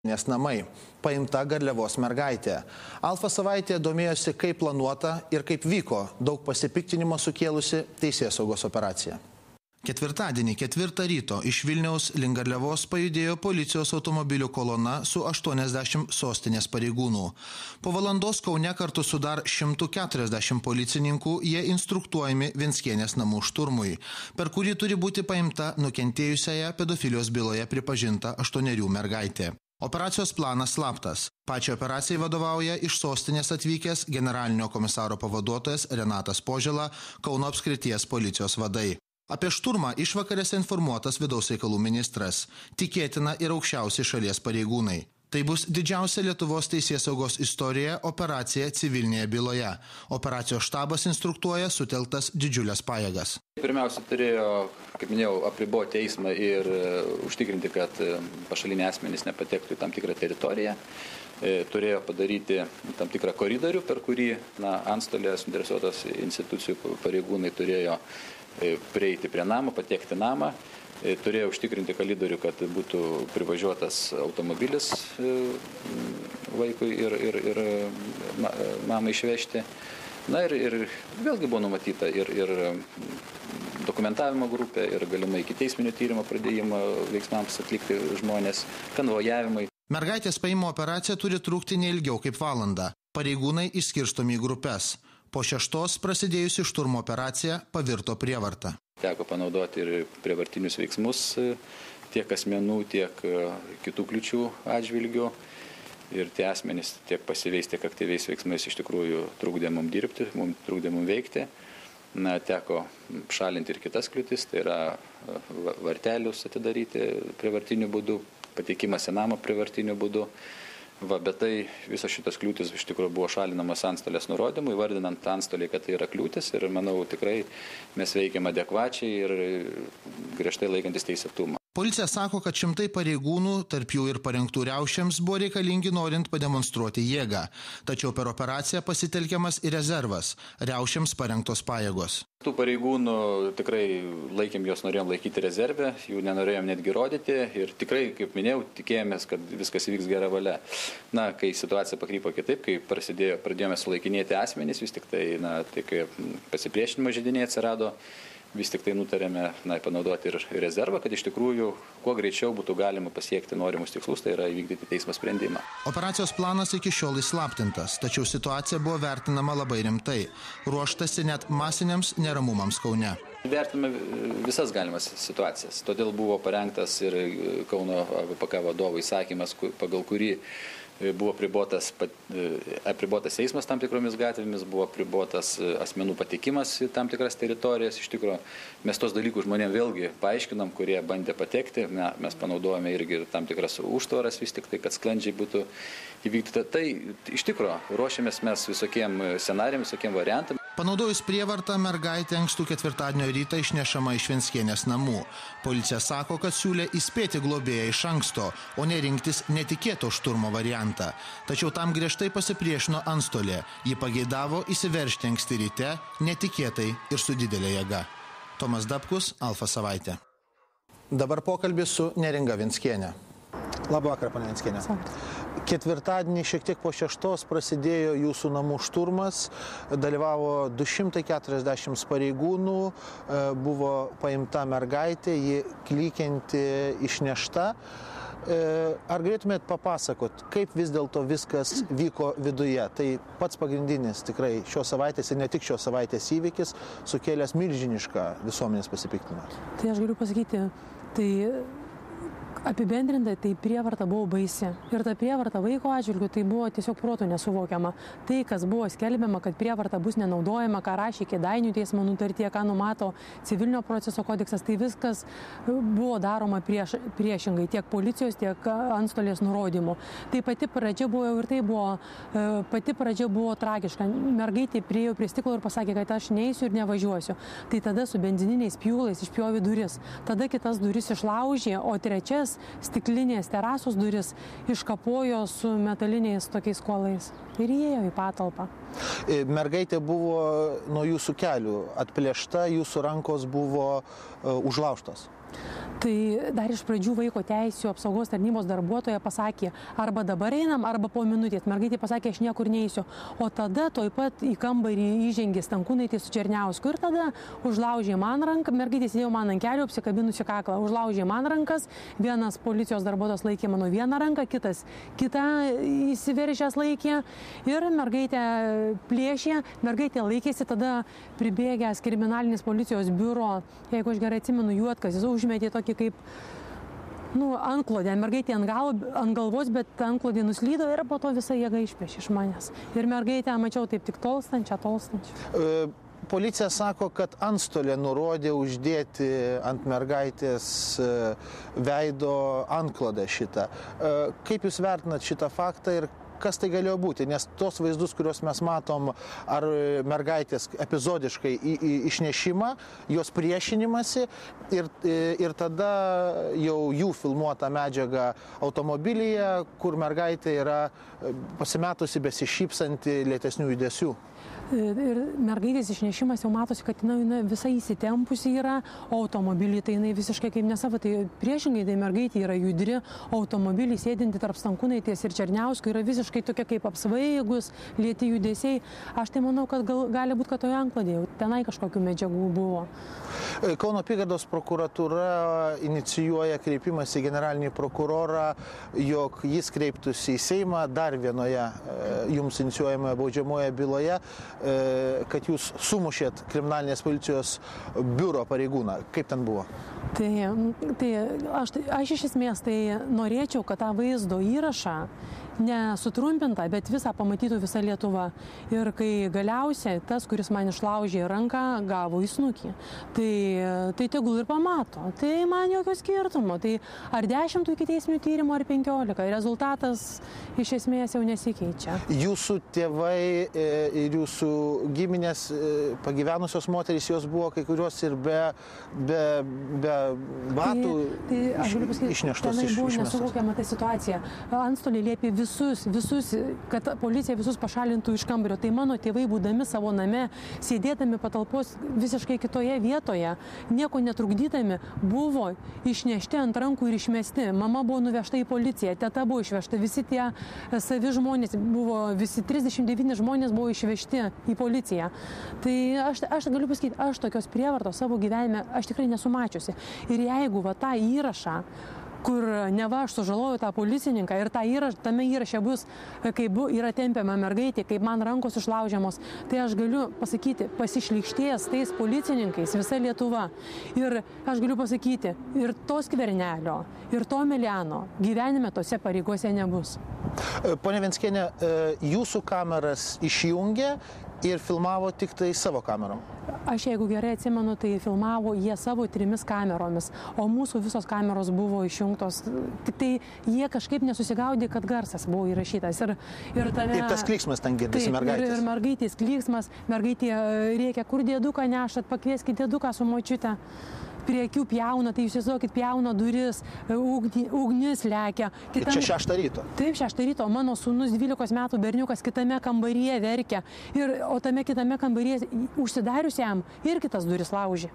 Nes namai. Paimta Garliavos mergaitė. Alfa savaitė domėjosi, kaip planuota ir kaip vyko daug pasipiktinimo sukėlusi teisėsaugos operacija. Ketvirtadienį 4 ryto iš Vilniaus link Garliavos pajudėjo policijos automobilių kolona su 80 sostinės pareigūnų. Po valandos Kaune kartu su dar 140 policininkų jie instruktuojami Venckienės namų šturmui, per kurį turi būti paimta nukentėjusiąją pedofilijos byloje pripažinta 8 mergaitė. Operacijos planas slaptas. Pačiai operacijai vadovauja iš sostinės atvykęs generalinio komisaro pavaduotojas Renatas Požela, Kauno apskrities policijos vadai. Apie šturmą išvakarėse informuotas vidaus reikalų ministras. Tikėtina ir aukščiausi šalies pareigūnai. Tai bus didžiausia Lietuvos teisėsaugos istorijoje operacija civilinėje byloje. Operacijos štabas instruktuoja sutelktas didžiulės pajėgas. Pirmiausia, turėjo, kaip minėjau, apriboti eismą ir užtikrinti, kad pašaliniai asmenys nepatektų į tam tikrą teritoriją. Turėjo padaryti tam tikrą koridorių, per kurį antstolės suinteresuotos institucijų pareigūnai turėjo prieiti prie namo, patekti namą. Turėjo užtikrinti koridorių, kad būtų privažiuotas automobilis vaikui ir mamai išvežti. Ir vėlgi buvo numatyta ir dokumentavimo grupė, ir galimai ikiteisminio tyrimo pradėjimo veiksmams atlikti žmonės, konvojavimai. Mergaitės paėmimo operacija turi trukti neilgiau kaip valandą. Pareigūnai išskirstomi į grupes. Po 6 prasidėjusi šturmo operacija pavirto prievarta. Teko panaudoti ir prievartinius veiksmus tiek asmenų, tiek kitų kliučių atžvilgių. Ir tie asmenys tiek pasyviais, tiek aktyviais veiksmais iš tikrųjų trukdė mums dirbti, mums trukdė mums veikti. Teko šalinti ir kitas kliūtis, tai yra vartelius atidaryti prievartiniu būdu, patekimas į namą prievartiniu būdu. Bet tai visos šitos kliūtis iš tikrųjų buvo šalinamas antstolės nurodymų, įvardinant antstoliai, kad tai yra kliūtis, ir manau tikrai mes veikiam adekvačiai ir griežtai laikantis teisėtumą. Policija sako, kad 100 pareigūnų, tarp jų ir parengtų riaušėms, buvo reikalingi norint pademonstruoti jėgą. Tačiau per operaciją pasitelkiamas ir rezervas, riaušėms parengtos pajėgos. Tų pareigūnų tikrai norėjom laikyti rezervę, jų nenorėjom netgi rodyti ir tikrai, kaip minėjau, tikėjomės, kad viskas įvyks gera valia. Kai situacija pakrypo kitaip, kai pradėjome sulaikinėti asmenys, vis tik tai, kai pasipriešinimo židiniai atsirado, vis tik tai nutarėme panaudoti ir rezervą, kad iš tikrųjų kuo greičiau būtų galima pasiekti norimus tikslus, tai yra įvykdyti teismo sprendimą. Operacijos planas iki šiol įslaptintas, tačiau situacija buvo vertinama labai rimtai. Ruoštasi net masiniams neramumams Kaune. Vertiname visas galimas situacijas. Todėl buvo parengtas ir Kauno AVPK vadovo įsakymas, pagal kurį buvo apribotas eismas tam tikromis gatvėmis, buvo apribotas asmenų patekimas į tam tikras teritorijas. Iš tikrųjų, mes tos dalykus žmonėms vėlgi paaiškinam, kurie bandė patekti. Mes panaudojame irgi tam tikras užtvaras vis tik tai, kad sklandžiai būtų įvykdyta. Tai iš tikrųjų ruošiamės mes visokiem scenarijam, visokiem variantam. Panaudojus prievartą, mergaitė ankstų ketvirtadienio rytą išnešama iš Venckienės namų. Policija sako, kad siūlė įspėti globėją iš anksto, o ne rinktis netikėto šturmo variantą. Tačiau tam griežtai pasipriešino antstolė. Ji pageidavo įsiveržti anksti ryte, netikėtai ir su didelė jėga. Tomas Dapkus, Alfa savaitė. Dabar pokalbis su Neringa Venckienė. Labą vakarą, ponia Venckienė. Ketvirtadienį šiek tiek po 6 prasidėjo jūsų namų šturmas, dalyvavo 240 pareigūnų, buvo paimta mergaitė, ji klykianti išnešta. Ar galėtumėt papasakot, kaip vis dėlto viskas vyko viduje? Tai pats pagrindinis tikrai šios savaitės ir ne tik šios savaitės įvykis sukėlęs milžinišką visuomenės pasipiktinimą. Tai aš galiu pasakyti, tai apibendrintai, tai prievarta buvo baisi. Ir ta prievarta vaiko atžvilgiu, tai buvo tiesiog protu nesuvokiama. Tai, kas buvo skelbiama, kad prievarta bus nenaudojama, ką rašė Kėdainių teismo nutartyje, ką numato civilinio proceso kodeksas, tai viskas buvo daroma priešingai, tiek policijos, tiek antstolės nurodymų. Tai pati pradžia buvo ir tai buvo, pati pradžia buvo tragiška. Mergaitė priėjo prie stiklo ir pasakė, kad aš neisiu ir nevažiuosiu. Tai tada su benzininiais pjūklais išpjovė duris. Tada kitas duris išlaužė, o trečias stiklinės terasos duris iškapojo su metaliniais tokiais kuolais ir įėjo į patalpą. Mergaitė buvo nuo jūsų kelių atplėšta, jūsų rankos buvo užlaužtos. Tai dar iš pradžių vaiko teisių apsaugos tarnybos darbuotoja pasakė, arba dabar einam, arba po minutės. Mergaitė pasakė, aš niekur neįsiu. O tada toj pat į kambarį įžengė Stankūnaitė su Černiausku ir tada užlaužė man ranką, mergaitė sėdėjo man ant kelių, apsikabinusi kaklą, užlaužė man rankas, vienas policijos darbuotojas laikė mano vieną ranką, kitas kitą įsiveržęs laikė ir mergaitė plėšė, mergaitė laikėsi, tada pribėgęs kriminalinės policijos biuro, jeigu aš gerai atsimenu, Juodkazis užmetė tokį kaip, antklodę, mergaitė ant galvos, bet antklodė nuslydo ir po to visą jėgą išplėšė iš manęs. Ir mergaitę mačiau taip tik tolstančią. Policija sako, kad antstolė nurodė uždėti ant mergaitės veido antklodę šitą. Kaip jūs vertinat šitą faktą ir kas tai galėjo būti? Nes tos vaizdus, kuriuos mes matom, ar mergaitės epizodiškai išnešimą, jos priešinimąsi ir tada jau jų filmuota medžiaga automobilyje, kur mergaitė yra pasimetusi besišypsanti lėtesnių judesių. Ir mergaitės išnešimas jau matosi, kad jinai visai įsitempusi yra, o automobilį tai jinai visiškai kaip nesava. Tai priešingai, tai mergaitė yra judri, automobilį sėdinti tarp Stankūnaitės ir Černiausko yra visiškai tokia kaip apsvaigus, lėti judesiai. Aš tai manau, kad gali būti, kad toje antklodėje tenai kažkokių medžiagų buvo. Kauno apygardos prokuratūra inicijuoja kreipimąsi į generalinį prokurorą, jog jis kreiptųsi į Seimą dar vienoje jums inicijuojamoje baudžiamoje byloje, kad jūs sumušėt kriminalinės policijos biuro pareigūną. Kaip ten buvo? Tai aš iš esmės tai norėčiau, kad tą vaizdo įrašą nesutrumpintą, bet visą pamatytų visa Lietuva. Ir kai galiausiai tas, kuris man išlaužė ranką, gavo į snukį. Tai tegul ir pamato. Tai man jokio skirtumo. Tai ar 10 ikiteisminių tyrimų, ar 15. Rezultatas iš esmės jau nesikeičia. Jūsų tėvai ir jūsų giminės pagyvenusios moterys, jos buvo kai kurios ir be batų išneštos. Tenai buvo nesuvokiama ta situacija. Antstoliai liepė visus, kad policija visus pašalintų iš kambario. Tai mano tėvai, būdami savo name, sėdėdami patalpos visiškai kitoje vietoje, nieko netrukdydami, buvo išnešti ant rankų ir išmesti. Mama buvo nuvežta į policiją, teta buvo išvežta, visi tie savi žmonės, visi 39 žmonės buvo išvežti į policiją. Tai aš galiu pasakyti, aš tokios prievartos savo gyvenime aš tikrai nesumačiusi. Ir jeigu tą įrašą, kur neva aš sužalojau tą policininką ir tame įraše bus, kaip yra tempiama mergaitė, kaip man rankos išlaužiamos, tai aš galiu pasakyti, pasišlykštės tais policininkais visa Lietuva. Ir aš galiu pasakyti, ir to Skvernelio, ir to Meliano gyvenime tose pareigose nebus. Ponia Venckiene, jūsų kameras išjungė ir filmavo tik tai savo kamerom? Aš, jeigu gerai atsimenu, tai filmavo jie savo 3 kameromis, o mūsų visos kameros buvo išjungtos. Tik tai jie kažkaip nesusigaudė, kad garsas buvo įrašytas. Ir tas klyksmas ten girdisi mergaitės. Ir mergaitės klyksmas, mergaitė rėkia, kur dėduką nešat, pakvieskit dėduką su močiute. Prie akių pjauna, tai jūs įsivaizduokit, pjauna duris, ugnis lekia. Čia 6 ryto? Taip, 6 ryto, o mano sūnus 12 metų berniukas kitame kambaryje verkia. O tame kitame kambaryje užsidariusiam ir kitas duris laužė.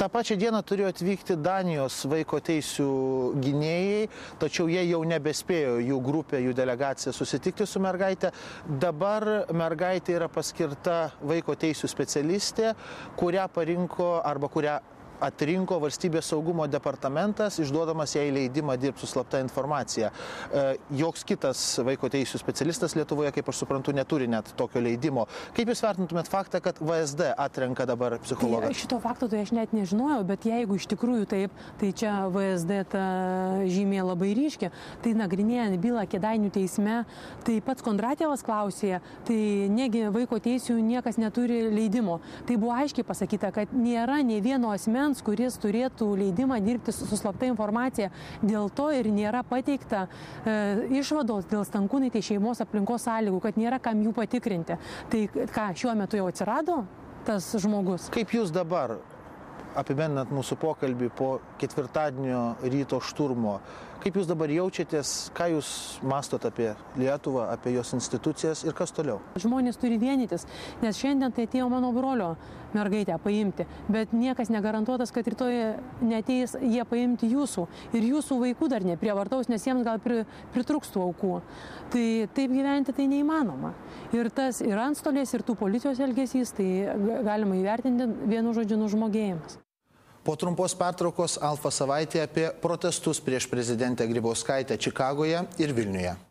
Ta pačią dieną turėjo atvykti Danijos vaiko teisių gynėjai, tačiau jie jau nebespėjo, jų grupė, jų delegacija susitikti su mergaitė. Dabar mergaitė yra paskirta vaiko teisių specialistė, kurią parinko arba kurią atrinko Valstybės saugumo departamentas, išduodamas jai leidimą dirbti su slapta informacija. Joks kitas vaiko teisių specialistas Lietuvoje, kaip aš suprantu, neturi net tokio leidimo. Kaip jūs vertintumėt faktą, kad VSD atrenka dabar psichologą? Šito fakto tai aš net nežinojau, bet jeigu iš tikrųjų taip, tai čia VSD ta žymė labai ryški. Tai nagrinėjant bylą Kėdainių teisme, tai pats Kondratjevas klausė, tai negi vaiko teisių niekas neturi leidimo. Tai buvo aiškiai pasakyta, kad nėra nei vieno asmens, kuris turėtų leidimą dirbti su slapta informacija. Dėl to ir nėra pateikta išvados dėl Stankūnaitės šeimos aplinkos sąlygų, kad nėra kam jų patikrinti. Tai ką, šiuo metu jau atsirado tas žmogus? Kaip jūs dabar apibendrinat mūsų pokalbį po ketvirtadienio ryto šturmo, Kaip jūs dabar jaučiatės, ką jūs mastot apie Lietuvą, apie jos institucijas ir kas toliau? Žmonės turi vienytis, nes šiandien tai atėjo mano brolio mergaitę paimti, bet niekas negarantuotas, kad rytoj neateis jie paimti jūsų ir jūsų vaikų dar neprievartaus, nes jiems gal pritrūks tų aukų. Tai taip gyventi tai neįmanoma. Ir tas ir antstolės, ir tų policijos elgesys, tai galima įvertinti vienu žodžiu nužmogėjimas. Po trumpos pertraukos Alfa savaitė apie protestus prieš prezidentę Grybauskaitę Čikagoje ir Vilniuje.